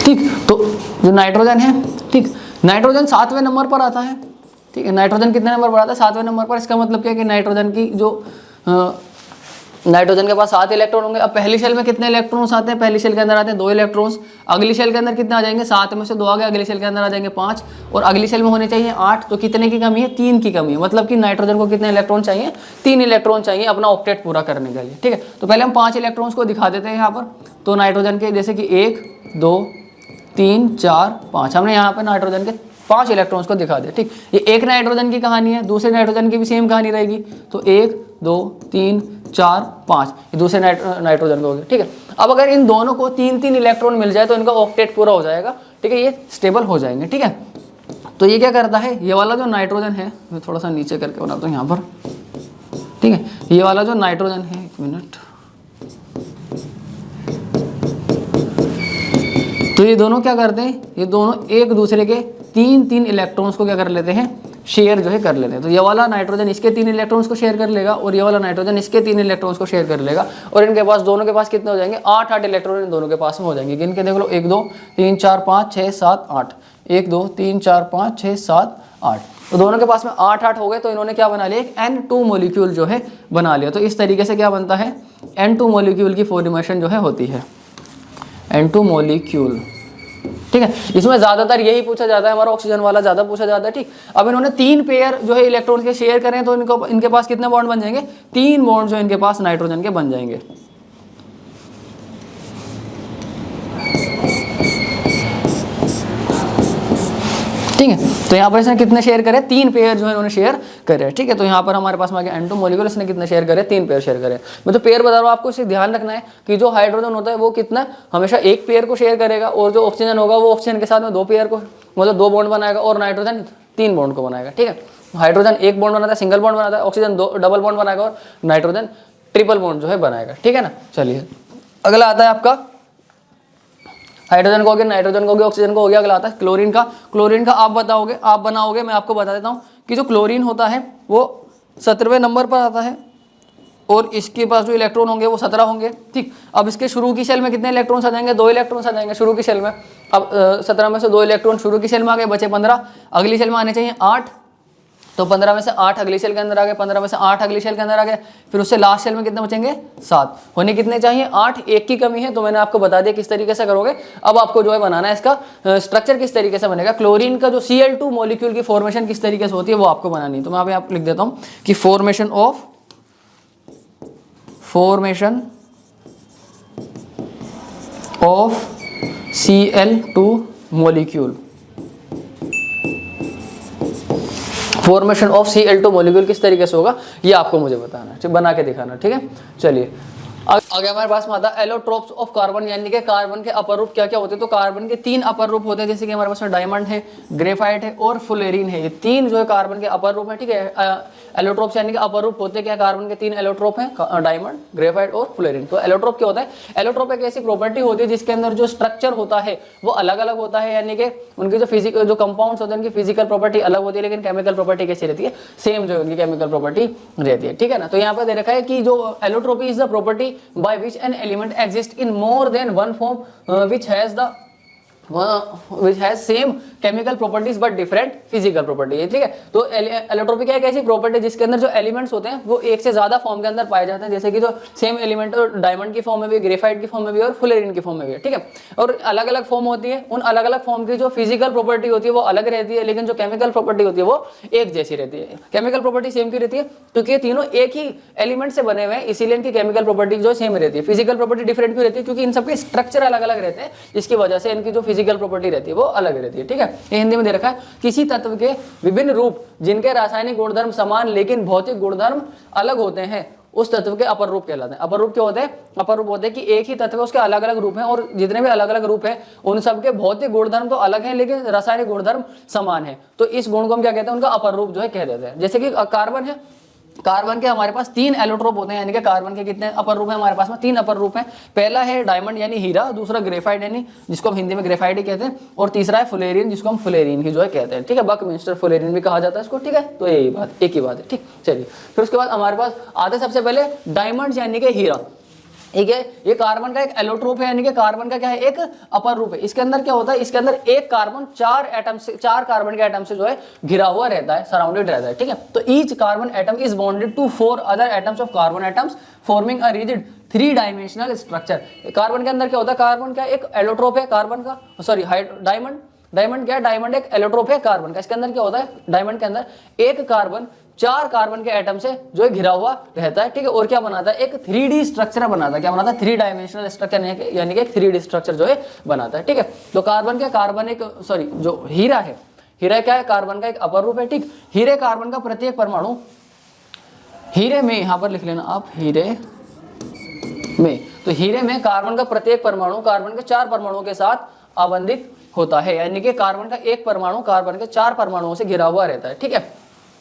ठीक। तो जो नाइट्रोजन है, ठीक, नाइट्रोजन 7वें नंबर पर आता है, ठीक है। नाइट्रोजन कितने नंबर पर आता है, 7वें नंबर पर। इसका मतलब क्या है कि नाइट्रोजन की जो नाइट्रोजन के पास 7 इलेक्ट्रॉन होंगे। अब पहली शेल में कितने इलेक्ट्रॉन्स आते हैं, पहली शेल के अंदर आते हैं 2 इलेक्ट्रॉन्स। अगली शेल के अंदर कितने आ जाएंगे, 7 में से 2 आ गए, अगली शेल के अंदर आ जाएंगे 5, और अगली शेल में होने चाहिए 8। तो कितने की कमी है, 3 की कमी है। मतलब कि नाइट्रोजन को कितने इलेक्ट्रॉन चाहिए, 3 इलेक्ट्रॉन चाहिए अपना ऑक्टेट पूरा करने के लिए, ठीक है। तो पहले हम 5 इलेक्ट्रॉन्स को दिखा देते हैं यहाँ पर। तो नाइट्रोजन के जैसे कि 1 2 3 4 5, हमने यहाँ पर नाइट्रोजन के 5 इलेक्ट्रॉन्स को दिखा दिया, ठीक। ये एक नाइट्रोजन की कहानी है, दूसरे नाइट्रोजन की भी सेम कहानी रहेगी। तो 1 2 3 4 5 ये दूसरे नाइट्रोजन को हो गया, ठीक है। अब अगर इन दोनों को 3 इलेक्ट्रॉन मिल जाए तो इनका ऑक्टेट पूरा हो जाएगा, ठीक है, ये स्टेबल हो जाएंगे, ठीक है। तो ये क्या करता है, ये वाला जो नाइट्रोजन है, मैं थोड़ा सा नीचे करके बनाता हूँ यहाँ पर, ठीक है। ये वाला जो नाइट्रोजन है, 1 मिनट, तो ये दोनों क्या करते हैं, ये दोनों एक दूसरे के 3 इलेक्ट्रॉन्स को क्या कर लेते हैं, शेयर जो है कर लेते हैं। तो ये वाला नाइट्रोजन इसके 3 इलेक्ट्रॉन्स को शेयर कर लेगा, और ये वाला नाइट्रोजन इसके 3 इलेक्ट्रॉन्स को शेयर कर लेगा, और इनके पास दोनों के पास कितने हो जाएंगे, 8 इलेक्ट्रॉन इन दोनों के पास में हो जाएंगे। गिन के देख लो, 1 2 3 4 5 6 7 8, 1 2 3 4 5 6 7 8। तो दोनों के पास में 8 हो गए। तो इन्होंने क्या बना लिया, एक N2 मॉलिक्यूल जो है बना लिया। तो इस तरीके से क्या बनता है, N2 मॉलिक्यूल की फॉर्मेशन जो है होती है, N2 मॉलिक्यूल, ठीक है। इसमें ज्यादातर यही पूछा जाता है, हमारा ऑक्सीजन वाला ज्यादा पूछा जाता है, ठीक। अब इन्होंने 3 पेयर जो है इलेक्ट्रॉन के शेयर करें, तो इनके पास कितने बॉन्ड बन जाएंगे, 3 बॉन्ड जो इनके पास नाइट्रोजन के बन जाएंगे, ठीक है। तो यहाँ पर इसने कितने शेयर करे, 3 पेयर जो है इन्होंने शेयर करे, ठीक है। तो यहाँ पर हमारे पास में आ गया N2 मॉलिक्यूल, इसने कितने शेयर करे, 3 पेयर शेयर करे। मैं तो पेयर बता रहा हूँ, आपको इसे ध्यान रखना है कि जो हाइड्रोजन होता है वो कितना हमेशा 1 पेयर को शेयर करेगा, और जो ऑक्सीजन होगा वो ऑक्सीजन के साथ में 2 पेयर को, मतलब 2 बॉन्ड बनाएगा, और नाइट्रोजन 3 बॉन्ड को बनाएगा, ठीक है। हाइड्रोजन 1 बॉन्ड बनाता है, सिंगल बॉन्ड बनाता है, ऑक्सीजन 2 डबल बॉन्ड बनाएगा, और नाइट्रोजन ट्रिपल बॉन्ड जो है बनाएगा, ठीक है ना। चलिए अगला आता है आपका, हाइड्रोजन को हो गया, नाइट्रोजन को हो गया, ऑक्सीजन को हो गया। अगला आता है क्लोरीन का। क्लोरीन का आप बताओगे, आप बनाओगे, मैं आपको बता देता हूँ कि जो क्लोरीन होता है वो 17वें नंबर पर आता है, और इसके पास जो इलेक्ट्रॉन होंगे वो 17 होंगे, ठीक। अब इसके शुरू की शेल में कितने इलेक्ट्रॉन्स आ जाएंगे, 2 इलेक्ट्रॉन्स आ जाएंगे शुरू की शेल में। अब 17 में से 2 इलेक्ट्रॉन शुरू की शेल में आ गए, बचे 15। अगली शेल में आने चाहिए 8, तो 15 में से 8 अगली शेल के अंदर आ गए, 15 में से 8 अगली शेल के अंदर आ गए। फिर उससे लास्ट शेल में कितने बचेंगे, 7। होने कितने चाहिए, 8, 1 की कमी है। तो मैंने आपको बता दिया किस तरीके से करोगे। अब आपको जो है बनाना है इसका स्ट्रक्चर किस तरीके से बनेगा, क्लोरीन का जो Cl2 मॉलिक्यूल की फॉर्मेशन किस तरीके से होती है वो आपको बनानी है। तो मैं यहाँ पे लिख देता हूँ कि formation of Cl2 molecule, formation of Cl2 molecule किस तरीके से होगा ये आपको मुझे बताना है, बना के दिखाना, ठीक है। चलिए आगे हमारे पास में आता है एलोट्रोप्स ऑफ कार्बन, यानी कि कार्बन के अपर रूप क्या क्या होते हैं। तो कार्बन के 3 अपर रूप होते हैं, जैसे कि हमारे पास में डायमंड है, ग्रेफाइट है और फ्लोरीन है। ये 3 जो है कार्बन के अपर रूप है, ठीक है। एलोट्रोप्स यानी कि अपर रूप होते क्या, कार्बन के 3 एलोट्रोप हैं, डायमंड, ग्रेफाइट और फ्लोरीन। तो एलोट्रोप क्या होता है, एलोट्रोप एक ऐसी प्रॉपर्टी होती है जिसके अंदर जो स्ट्रक्चर होता है वो अलग अलग होता है, यानी कि उनकी जो फिजिकल जो कंपाउंड्स होते हैं उनकी फिजिकल प्रॉपर्टी अलग होती है, लेकिन केमिकल प्रॉपर्टी कैसी रहती है, सेम जो उनकी केमिकल प्रॉपर्टी रहती है, ठीक है ना। तो यहाँ पर दे रखा है कि जो allotropy is the property by which N element exists in more than one form which has same chemical properties but different physical property, ठीक है। तो एलोट्रोपी क्या है, एक ऐसी प्रॉपर्टी जिसके अंदर जो एलिमेंट्स होते हैं वो एक से ज्यादा फॉर्म के अंदर पाए जाते हैं, जैसे कि जो सेम एलिमेंट डायमंड की फॉर्म में भी, ग्रेफाइट की फॉर्म में भी और फ्लोरीन की फॉर्म में भी, ठीक है। और अलग अलग फॉर्म होती है, उन अलग अलग फॉर्म की जो फिजिकल प्रॉपर्टी होती है वो अलग रहती है, लेकिन जो केमिकल प्रॉपर्टी होती है वो एक जैसी रहती है। केमिकल प्रॉपर्टी सेम क्यों रहती है, क्योंकि ये तीनों एक ही एलिमेंट से बने हुए हैं, इसीलिए इनकी केमिकल प्रॉपर्टी जो सेम रहती है। फिजिकल प्रॉपर्टी डिफरेंट क्यों रहती है, क्योंकि इन सबके स्ट्रक्चर अलग अलग रहते हैं, जिसकी वजह से इनकी जो फिजिकल प्रॉपर्टी रहती है वो अलग रहती है, ठीक है। ये हिंदी में दे रखा है, किसी तत्व के विभिन्न रूप जिनके रासायनिक गुणधर्म समान लेकिन भौतिक गुणधर्म अलग होते हैं उस तत्व के अपर रूप कहलाते हैं। अपर रूप क्या होते हैं, अपर रूप होते हैं कि एक ही तत्व है उसके अलग अलग रूप हैं, और जितने भी अलग अलग रूप हैं उन सबके भौतिक गुणधर्म तो अलग हैं लेकिन रासायनिक गुणधर्म समान है। तो इस गुण को हम क्या कहते हैं, उनका अपर रूप जो है कह देते हैं। जैसे कि कार्बन है, कार्बन के हमारे पास 3 एलोट्रोप होते हैं, यानी कि कार्बन के कितने अपर रूप हैं हमारे पास में, 3 अपर रूप हैं। पहला है डायमंड यानी हीरा, दूसरा ग्रेफाइट यानी जिसको हम हिंदी में ग्रेफाइट ही कहते हैं, और तीसरा है फ्लोरीन जिसको हम फ्लोरीन ही जो है कहते हैं, ठीक है। बकमिंस्टर फ्लोरीन भी कहा जाता है इसको, ठीक है। तो यही बात, एक ही बात है, ठीक। चलिए फिर उसके बाद हमारे पास आते सबसे पहले डायमंड यानी कि हीरा। ठीक है। ये कार्बन का एक एलोट्रोप है, यानी कि कार्बन का क्या है, एक अपर रूप है। इसके अंदर क्या होता है, इसके अंदर एक कार्बन चार कार्बन के एटम से जो है घिरा हुआ रहता है, सराउंडेड रहता है, ठीक है। तो each carbon atom is bonded to 4 other atoms of carbon atoms forming a rigid 3 dimensional structure. Carbon के अंदर क्या होता है, कार्बन का एक एलोट्रोप है, कार्बन का सॉरी डायमंड क्या है, डायमंड एक एलोट्रोप है कार्बन का। इसके अंदर क्या होता है, डायमंड के अंदर एक कार्बन 4 कार्बन के एटम से जो है घिरा हुआ रहता है, ठीक है। और क्या बनाता है, एक 3D स्ट्रक्चर बनाता है। क्या बनाता है, 3 डायमेंशनल स्ट्रक्चर, यानी कि एक 3D स्ट्रक्चर जो है बनाता है, ठीक है। तो कार्बन एक जो हीरा है, हीरा क्या है, कार्बन का एक अपर रूप है, ठीक। हीरे कार्बन का प्रत्येक परमाणु, हीरे में यहां पर लिख लेना आप, हीरे में, तो हीरे में कार्बन का प्रत्येक परमाणु कार्बन के 4 परमाणुओं के साथ आबंधित होता है, यानी कि कार्बन का एक परमाणु कार्बन के 4 परमाणुओं से घिरा हुआ रहता है, ठीक है।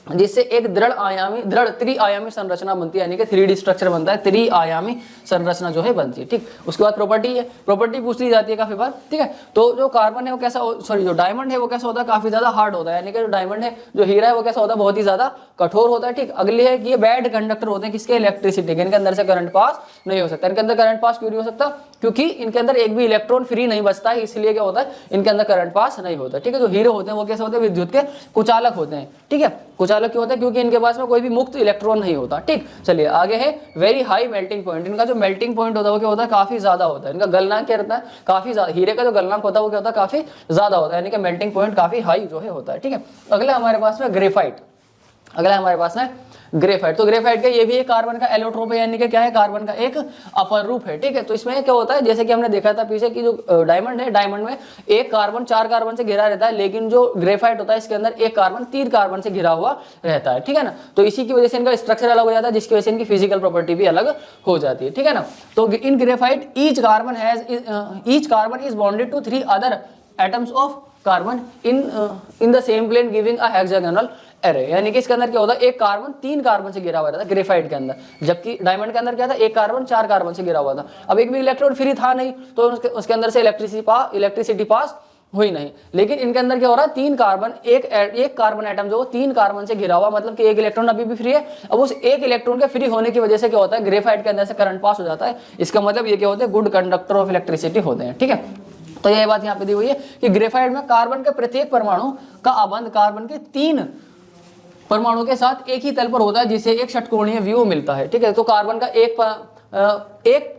जिससे एक दृढ़ त्रिआयामी संरचना बनती है, यानी कि 3D स्ट्रक्चर बनता है, त्रिआयामी संरचना जो है बनती है, ठीक। उसके बाद प्रॉपर्टी है, प्रॉपर्टी पूछ ली जाती है काफी बार, ठीक है। तो जो कार्बन है वो कैसा, जो डायमंड है वो कैसा होता है, काफी ज्यादा हार्ड होता है, यानी कि जो डायमंड है, जो हीरा है वो कैसा होता है, बहुत ही ज्यादा कठोर होता है, ठीक। अगली है कि ये बैड कंडक्टर होते हैं, किसके, इलेक्ट्रिसिटी के। इनके अंदर से करंट पास नहीं हो सकता। इनके अंदर करंट पास क्यों नहीं हो सकता, क्योंकि इनके अंदर एक भी इलेक्ट्रॉन फ्री नहीं बचता है, इसलिए क्या होता है, इनके अंदर करंट पास नहीं होता, ठीक है। जो हीरे होते हैं वो कैसे होते हैं, विद्युत के कुचालक होते हैं, ठीक है। कुचालक क्यों होता है, क्योंकि इनके पास में कोई भी मुक्त इलेक्ट्रॉन नहीं होता, ठीक। चलिए आगे है वेरी हाई मेल्टिंग पॉइंट। इनका जो मेल्टिंग पॉइंट होता है वो क्या होता है, काफी ज्यादा होता है। इनका गलनांक क्या रहता है, काफी ज्यादा। हीरे का जो गलनांक होता है वो क्या होता है, काफी ज्यादा होता है, यानी कि मेल्टिंग पॉइंट काफी हाई जो है होता है, ठीक है। अगला हमारे पास में ग्रेफाइट, अगला हमारे पास में ग्रेफाइट। तो ग्रेफाइट का ये भी एक कार्बन का एलोट्रोप है, यानी कि क्या है, कार्बन का एक अपर रूप है, ठीक है। तो इसमें क्या होता है, जैसे कि हमने देखा था पीछे कि जो डायमंड है, डायमंड में एक कार्बन 4 कार्बन से घिरा रहता है, लेकिन जो ग्रेफाइट होता है इसके अंदर एक कार्बन 3 कार्बन से घिरा हुआ रहता है, ठीक है ना। तो इसी की वजह से इनका स्ट्रक्चर अलग हो जाता है, जिसकी वजह से इनकी फिजिकल प्रॉपर्टी भी अलग हो जाती है, ठीक है ना। तो in graphite each carbon is bonded to 3 other atoms of carbon in the same plane giving a hexagonal array. यानी कि इसके अंदर क्या होता है, एक कार्बन 3 कार्बन से घिरा हुआ रहता है ग्रेफाइट के अंदर, जबकि डायमंड के अंदर क्या था, एक कार्बन 4 कार्बन से घिरा हुआ था। अब एक भी इलेक्ट्रॉन फ्री था नहीं, तो उसके अंदर से इलेक्ट्रिसिटी पास हुई नहीं। लेकिन इनके अंदर क्या हो रहा है, 3 कार्बन, एक कार्बन एटम जो 3 कार्बन से घिरा हुआ, मतलब कि एक इलेक्ट्रॉन अभी भी फ्री है। अब उस एक इलेक्ट्रॉन के फ्री होने की वजह से क्या होता है, ग्रेफाइट के अंदर से करंट पास हो जाता है। इसका मतलब ये क्या होते हैं, गुड कंडक्टर ऑफ इलेक्ट्रिसिटी होते हैं, ठीक है। तो ये बात यहाँ पे दी हुई है कि ग्रेफाइट में कार्बन के प्रत्येक परमाणु का आबंध कार्बन के 3 परमाणु के साथ एक ही तल पर होता है, जिसे एक षटकोणीय व्यू मिलता है, ठीक है। तो कार्बन का एक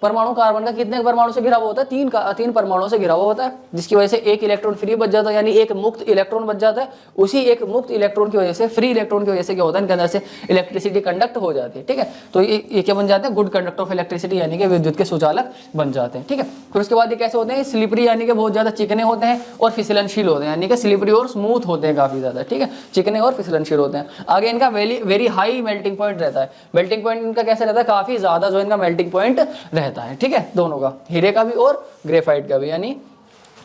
परमाणु कार्बन का कितने परमाणु से घिरा हुआ होता है, 3 परमाणु से घिरा हुआ होता है, जिसकी वजह से एक इलेक्ट्रॉन फ्री बच जाता है, यानी एक मुक्त इलेक्ट्रॉन बच जाता है। उसी एक मुक्त इलेक्ट्रॉन की वजह से, फ्री इलेक्ट्रॉन की वजह से क्या होता है, इनके अंदर से इलेक्ट्रिसिटी कंडक्ट हो जाती है, ठीक है। तो ये क्या बन जाते हैं, गुड कंडक्टर ऑफ इलेक्ट्रिसिटी, यानी कि विद्युत के सुचालक बन जाते हैं, ठीक है। फिर उसके बाद ये कैसे होते हैं, स्लिपरी, यानी कि बहुत ज्यादा चिकने होते हैं, और फिसलनशील होते हैं, यानी कि स्लिपरी और स्मूथ होते हैं काफी ज्यादा, ठीक है, चिकने और फिसलनशील होते हैं। आगे इनका वेरी हाई मेल्टिंग पॉइंट रहता है। मेल्टिंग पॉइंट इनका कैसे रहता है, काफी ज्यादा जो इनका मेल्टिंग पॉइंट रहता है, ठीक है, दोनों का, हीरे का भी और ग्रेफाइट का भी, यानी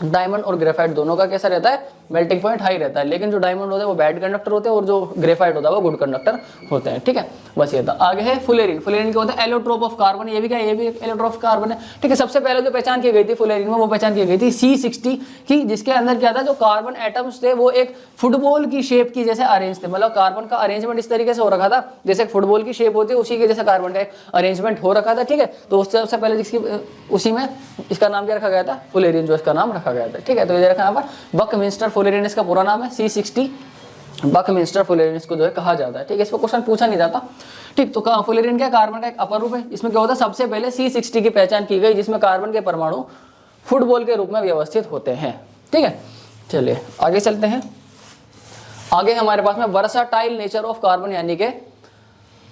डायमंड और ग्रेफाइट दोनों का कैसा रहता है, मेल्टिंग पॉइंट हाई रहता है। लेकिन जो डायमंड होते हैं वो बैड कंडक्टर होते हैं, और जो ग्रेफाइट होता है वो गुड कंडक्टर होते हैं, ठीक है। बस ये था। आगे है फुलेरिन। फुलेरिन क्या होता है, एलोट्रोप ऑफ कार्बन। ये भी क्या है, ये भी एक एलोट्रोप ऑफ कार्बन है, ठीक है। सबसे पहले जो पहचान की गई थी फुलेरिन में, वो पहचान की गई थी C60 की, जिसके अंदर क्या था, जो कार्बन एटम्स थे वो एक फुटबॉल की शेप की जैसे अरेंज थे, मतलब कार्बन का अरेंजमेंट इस तरीके से हो रखा था, जैसे फुटबॉल की शेप होती है उसी के जैसे कार्बन का एक अरेंजमेंट हो रखा था, ठीक है। तो उससे सबसे पहले जिसकी उसी में इसका नाम क्या रखा गया था, फुलेरिन, जो इसका नाम रखा गया था, ठीक है। तो ये रखा यहाँ पर बकमिंस्टर फुलेरिन इसका पूरा नाम है, C60 बकमिंस्टर फुलेरिन इसको जो है कहा जाता है, ठीक है। इस पर क्वेश्चन पूछा नहीं जाता, ठीक। तो फुलेरिन क्या, कार्बन का एक अपर रूप है। इसमें क्या होता है, सबसे पहले C60 की पहचान की गई, जिसमें कार्बन के परमाणु फुटबॉल के रूप में व्यवस्थित होते हैं, ठीक है। चलिए आगे चलते हैं। आगे हमारे पास में वर्साटाइल नेचर ऑफ कार्बन, यानी कि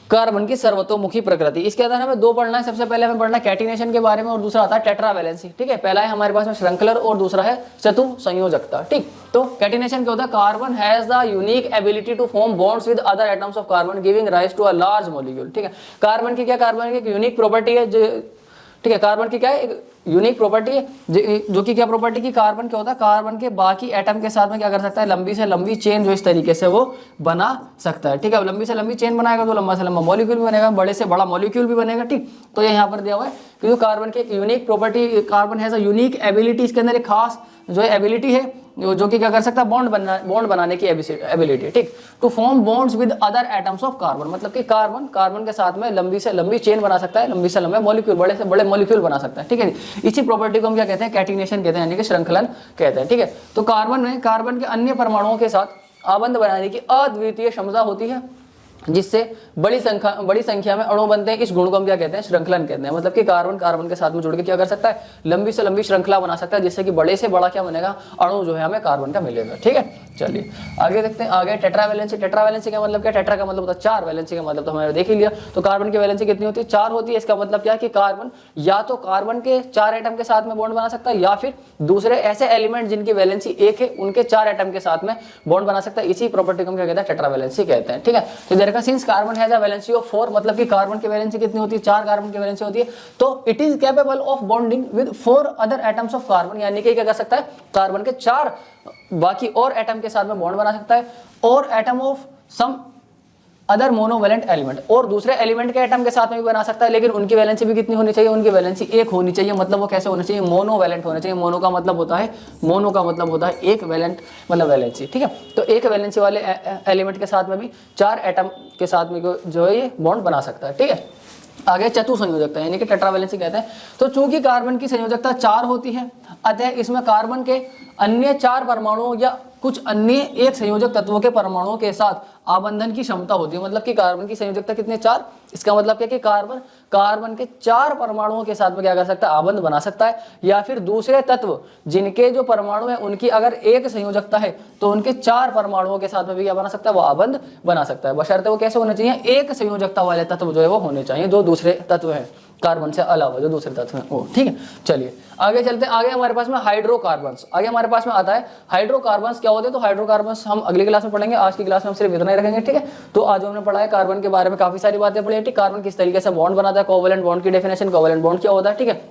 कार्बन की सर्वतोमुखी प्रकृति। इसके अंदर हमें 2 पढ़ना है। सबसे पहले हमें पढ़ना है कैटिनेशन के बारे में, और दूसरा आता है टेट्रावैलेंसी, ठीक है। पहला है हमारे पास में श्रृंखलर, और दूसरा है चतुसंयोजकता, ठीक। तो कैटिनेशन क्या होता है, carbon has the unique ability to form bonds with other atoms of carbon giving rise to a large molecule, ठीक है। कार्बन की क्या, कार्बन की एक यूनिक प्रॉपर्टी है, ठीक है। कार्बन की क्या है, एक यूनिक प्रॉपर्टी है, जो कि क्या प्रॉपर्टी की, कार्बन क्या होता है, कार्बन के बाकी एटम के साथ में क्या कर सकता है, लंबी से लंबी चेन जो इस तरीके से वो बना सकता है, ठीक है। अब लंबी से लंबी चेन बनाएगा तो लंबा से लंबा मॉलिक्यूल भी बनेगा, बड़े से बड़ा मॉलिक्यूल भी बनेगा, ठीक। तो ये यहाँ पर दिया हुआ है कि जो कार्बन की एक unique property, carbon has a unique ability, इसके अंदर एक खास जो है एबिलिटी है, जो कि क्या कर सकता है, बॉन्ड बनाने की एबिलिटी, ठीक। To form bonds with other atoms of carbon, मतलब कि कार्बन के साथ में लंबी से लंबी चेन बना सकता है, लंबी से लंबे मॉलिक्यूल, बड़े से बड़े मॉलिक्यूल बना सकता है, ठीक है। इसी प्रॉपर्टी को हम क्या कहते हैं, कैटिनेशन कहते हैं, यानी कि श्रृंखलन कहते हैं, ठीक है। तो कार्बन के अन्य परमाणुओं के साथ आबंध बनाने की अद्वितीय क्षमता होती है, जिससे बड़ी संख्या में अणु बनते हैं। इस गुण को हम क्या कहते हैं, श्रृंखलन कहते हैं। मतलब कि कार्बन के साथ में जुड़ के क्या कर सकता है, लंबी से लंबी श्रृंखला बना सकता है, जिससे कि बड़े से बड़ा क्या बनेगा, अणु जो है हमें कार्बन का मिलेगा, ठीक है। चलिए आगे देखते हैं। आगे टेट्रावैलेंसी का मतलब क्या, टेट्रा का मतलब होता है 4, वैलेंसी का मतलब तो हमें देख ही लिया। तो कार्बन की वैलेंसी कितनी होती है, 4 होती है। इसका मतलब क्या है कि कार्बन या तो कार्बन के 4 एटम के साथ में बॉन्ड बना सकता है, या फिर दूसरे ऐसे एलिमेंट जिनकी वैलेंसी 1 है उनके 4 एटम के साथ में बॉन्ड बना सकता है। इसी प्रॉपर्टी को हम क्या कहते हैं, टेट्रावैलेंसी कहते हैं, ठीक है। तो देखा, since carbon has a valency of 4, मतलब कि कार्बन की वैलेंसी कितनी होती है, 4 कार्बन की वैलेंसी होती है, तो it is capable of bonding with 4 other atoms of carbon, यानी कि क्या कर सकता है, कार्बन के 4 बाकी और एटम के साथ में बॉन्ड बना सकता है, और atom of some other monovalent element, और दूसरे एलिमेंट के एटम के साथ में भी बना सकता है, लेकिन उनकी वैलेंसी भी कितनी होनी चाहिए, उनकी वैलेंसी 1 होनी चाहिए। मतलब वो कैसे होना चाहिए, मोनोवैलेंट होना चाहिए। मोनो का मतलब होता है एक वैलेंट, मतलब वैलेंसी, ठीक है। तो एक वैलेंसी वाले एलिमेंट के साथ में भी 4 एटम के साथ में जो है ये बॉन्ड बना सकता है, ठीक है। आगे चतुसंयोजकता, यानी कि टेट्रावैलेंसी कहते हैं। तो चूंकि कार्बन की संयोजकता 4 होती है, अतः इसमें कार्बन के अन्य 4 परमाणुओं या कुछ अन्य एक संयोजक तत्वों के परमाणुओं के साथ आबंधन की क्षमता होती है। मतलब कि कार्बन की संयोजकता कितने, 4। इसका मतलब क्या कि कार्बन के 4 परमाणुओं के साथ में क्या कर सकता है, आबंध बना सकता है, या फिर दूसरे तत्व जिनके जो परमाणु है उनकी अगर एक संयोजकता है तो उनके 4 परमाणुओं के साथ में भी क्या बना सकता है, वो आबंध बना सकता है। बशर्ते वो कैसे होने चाहिए, एक संयोजकता वाले तत्व जो है वो होने चाहिए, जो दूसरे तत्व है कार्बन से अलावा जो दूसरे तत्व हैं वो, ठीक है। चलिए आगे चलते हैं। आगे हमारे पास में हाइड्रोकार्बन्स, आगे हमारे पास में आता है हाइड्रोकार्बन्स क्या होते हैं। तो हाइड्रोकार्बन्स हम अगली क्लास में पढ़ेंगे, आज की क्लास में हम सिर्फ इतना ही रखेंगे, ठीक है। तो आज हमने पढ़ा है कार्बन के बारे में काफी सारी बातें पढ़ी, ठीक। कार्बन किस तरीके से बॉन्ड बनाता है, कोवैलेंट बॉन्ड की डेफिनेशन, कोवैलेंट बॉन्ड क्या होता है, ठीक है।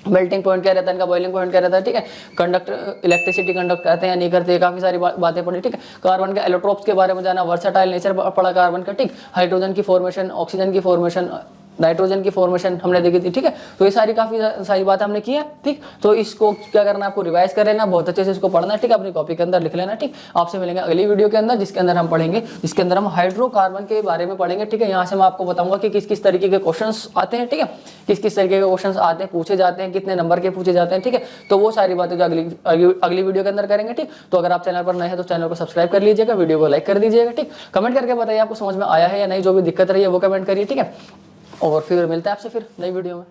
मेल्टिंग पॉइंट क्या रहता है इनका, बॉइलिंग पॉइंट क्या रहता है, ठीक है। कंडक्ट इलेक्ट्रिसिटी कंडक्ट करते हैं या नहीं करते हैं, काफी सारी बातें पढ़ी, ठीक है। कार्बन के एलोट्रोप्स के बारे में जाना, वर्सेटाइल नेचर पढ़ा कार्बन का, ठीक। हाइड्रोजन की फॉर्मेशन, ऑक्सीजन की फॉर्मेशन, नाइट्रोजन की फॉर्मेशन हमने देखी थी, ठीक है। तो ये काफी सारी बातें हमने की है, ठीक। तो इसको क्या करना है, आपको रिवाइज कर लेना, बहुत अच्छे से इसको पढ़ना है, ठीक है। अपनी कॉपी के अंदर लिख लेना, ठीक। आपसे मिलेंगे अगली वीडियो के अंदर, जिसके अंदर हम पढ़ेंगे, जिसके अंदर हम हाइड्रोकार्बन के बारे में पढ़ेंगे, ठीक है। यहाँ से मैं आपको बताऊंगा कि किस किस तरीके के क्वेश्चंस आते हैं, ठीक है। किस किस तरीके के क्वेश्चंस आते हैं, पूछे जाते हैं, कितने नंबर के पूछे जाते हैं, ठीक है। तो वो सारी बातें जो अगली वीडियो के अंदर करेंगे, ठीक। तो अगर आप चैनल पर नए हैं तो चैनल को सब्सक्राइब कर लीजिएगा, वीडियो को लाइक कर दीजिएगा, ठीक। कमेंट करके बताइए आपको समझ में आया है या नहीं, जो भी दिक्कत रही है वो कमेंट करिए, ठीक है। और फिर मिलते हैं आपसे फिर नई वीडियो में।